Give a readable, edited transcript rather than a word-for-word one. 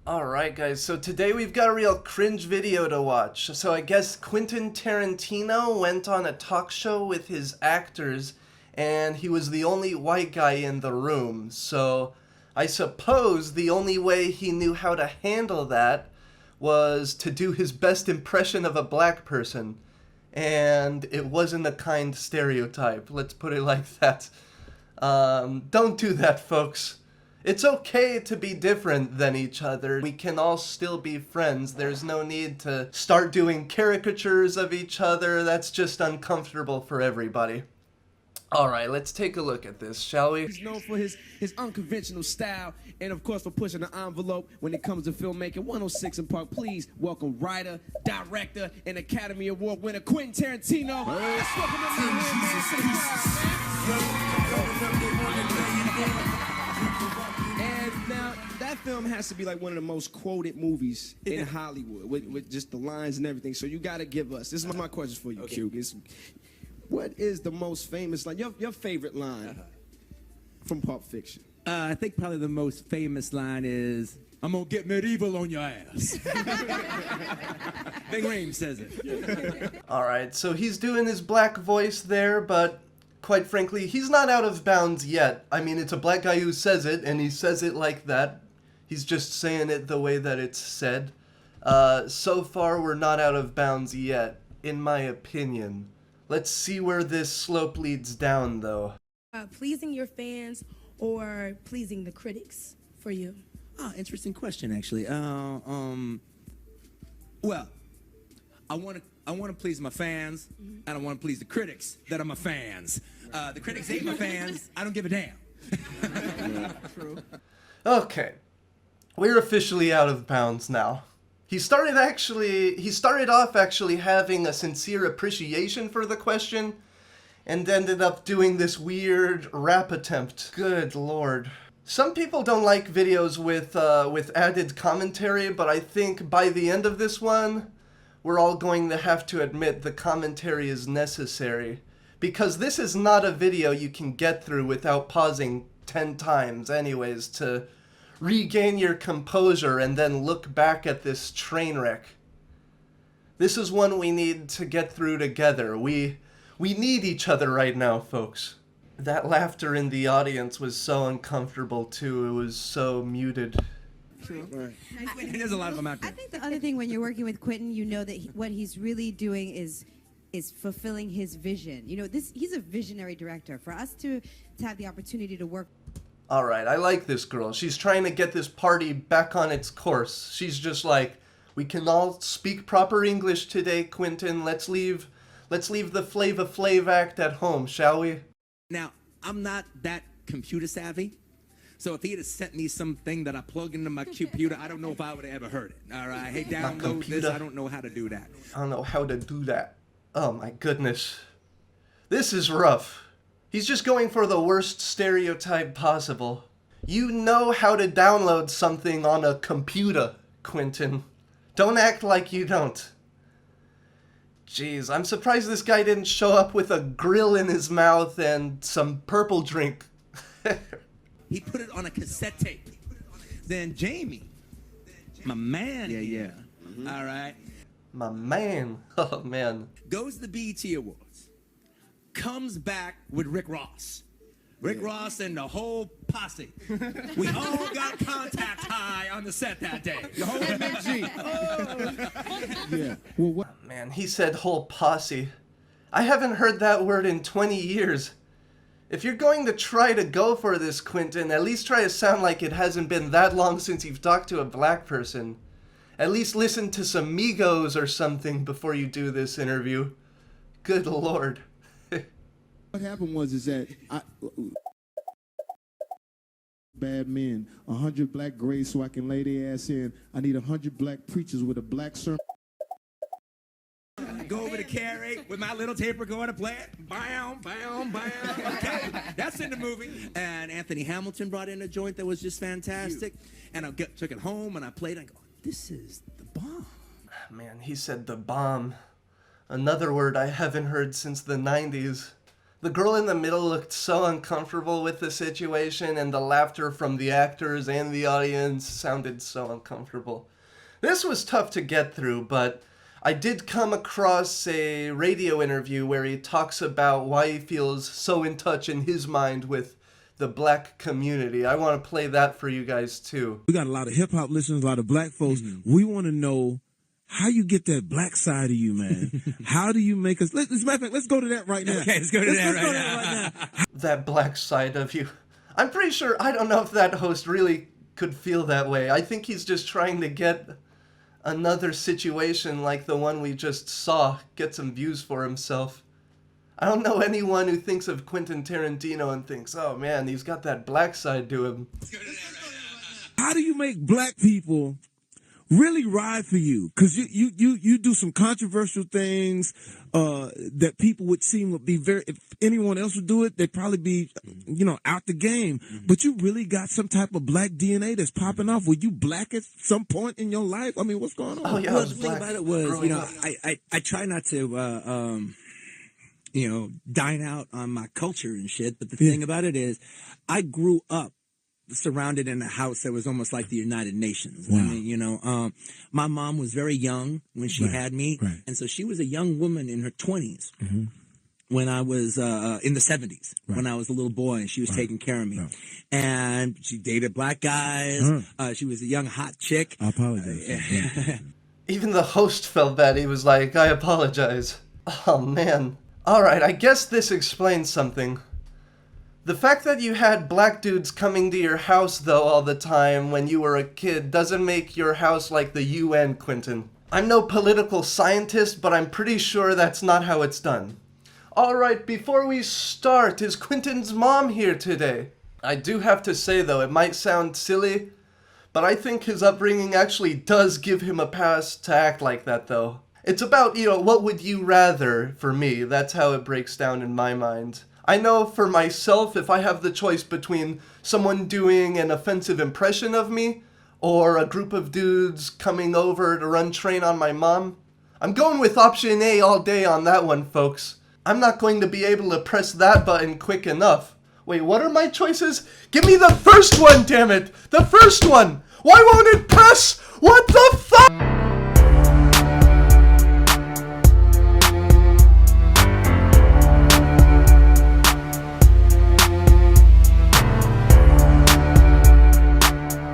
Alright guys, so today we've got a real cringe video to watch. So I guess Quentin Tarantino went on a talk show with his actors and he was the only white guy in the room. So I suppose the only way he knew how to handle that was to do his best impression of a black person. And it wasn't a kind stereotype, let's put it like that. Don't do that, folks. It's okay to be different than each other. We can all still be friends. There's no need to start doing caricatures of each other. That's just uncomfortable for everybody. Alright, let's take a look at this, shall we? He's known for his unconventional style and, of course, for pushing the envelope when it comes to filmmaking. 106 in Park, please welcome writer, director, and Academy Award winner Quentin Tarantino. Let's welcome him. And now, that film has to be like one of the most quoted movies in Hollywood with just the lines and everything. So you got to give us, this is my question for you, okay. Q. What is the most famous line, your favorite line from Pulp Fiction? I think probably the most famous line is, "I'm gonna get medieval on your ass." Big Ream says it. Alright, so he's doing his black voice there, but quite frankly, he's not out of bounds yet. I mean, it's a black guy who says it, and he says it like that. He's just saying it the way that it's said. So far, we're not out of bounds yet, in my opinion. Let's see where this slope leads down, though. Pleasing your fans or pleasing the critics for you? Oh, interesting question, actually. Well, I want to please my fans, and I want to please the critics that are my fans. The critics ain't my fans. I don't give a damn. True. Okay, we're officially out of bounds now. He started off actually having a sincere appreciation for the question and ended up doing this weird rap attempt. Good lord. Some people don't like videos with added commentary, but I think by the end of this one, we're all going to have to admit the commentary is necessary. Because this is not a video you can get through without pausing 10 times anyways to regain your composure and then look back at this train wreck. This is one we need to get through together. We need each other right now, folks. That laughter in the audience was so uncomfortable too. It was so muted. True. Right. There's a lot of them out there. I think the other thing when you're working with Quentin, you know that what he's really doing is fulfilling his vision. You know, he's a visionary director. For us to have the opportunity to work. Alright, I like this girl. She's trying to get this party back on its course. She's just like, we can all speak proper English today, Quentin. Let's leave the Flava Flav act at home, shall we? Now, I'm not that computer savvy, so if he had sent me something that I plug into my computer, I don't know if I would have ever heard it. All right, hey, download this. I don't know how to do that. I don't know how to do that. Oh my goodness. This is rough. He's just going for the worst stereotype possible. You know how to download something on a computer, Quentin. Don't act like you don't. Jeez, I'm surprised this guy didn't show up with a grill in his mouth and some purple drink. He put it on a cassette tape. Then Jamie, my man, all right, My man, oh man. goes to the BET Awards, comes back with Rick Ross. Rick Ross and the whole posse. We all got contact high on the set that day. The whole MG. Yeah. Well, what? Man, he said whole posse. I haven't heard that word in 20 years. If you're going to try to go for this, Quentin, at least try to sound like it hasn't been that long since you've talked to a black person. At least listen to some Migos or something before you do this interview. Good lord. What happened was that bad men, 100 black grays so I can lay their ass in. I need 100 black preachers with a black sermon. I go over to Carrie with my little tape recorder, play it. Bam, bam, bam. Okay, that's in the movie. And Anthony Hamilton brought in a joint that was just fantastic. And I took it home and I played it. I go, this is the bomb. Man, he said the bomb. Another word I haven't heard since the 90s. The girl in the middle looked so uncomfortable with the situation, and the laughter from the actors and the audience sounded so uncomfortable. This was tough to get through, but I did come across a radio interview where he talks about why he feels so in touch in his mind with the black community. I want to play that for you guys too. We got a lot of hip hop listeners, a lot of black folks. We want to know how you get that black side of you, man. How do you make us? As a matter of fact, let's go to that right now. Okay, let's go to that right now. That black side of you. I'm pretty sure, I don't know if that host really could feel that way. I think he's just trying to get another situation like the one we just saw, get some views for himself. I don't know anyone who thinks of Quentin Tarantino and thinks, oh man, he's got that black side to him. How do you make black people really ride for you? Because you do some controversial things that people would seem would be very, if anyone else would do it, they'd probably be, out the game. But you really got some type of black DNA that's popping off. Were you black at some point in your life? I mean, what's going on? Oh yeah, Well, I was the thing black about it was, growing up. I try not to, dine out on my culture and shit. But the thing about it is, I grew up surrounded in a house that was almost like the United Nations. Wow. I mean, my mom was very young when she had me. Right. And so she was a young woman in her 20s when I was in the 70s, when I was a little boy and she was taking care of me. And she dated black guys. She was a young, hot chick. I apologize. Even the host felt bad. He was like, I apologize. Oh man. Alright, I guess this explains something. The fact that you had black dudes coming to your house, though, all the time when you were a kid doesn't make your house like the UN, Quentin. I'm no political scientist, but I'm pretty sure that's not how it's done. Alright, before we start, is Quentin's mom here today? I do have to say, though, it might sound silly, but I think his upbringing actually does give him a pass to act like that, though. It's about, what would you rather for me? That's how it breaks down in my mind. I know for myself, if I have the choice between someone doing an offensive impression of me or a group of dudes coming over to run train on my mom, I'm going with option A all day on that one, folks. I'm not going to be able to press that button quick enough. Wait, what are my choices? Give me the first one, damn it! The first one! Why won't it press? What the fuck?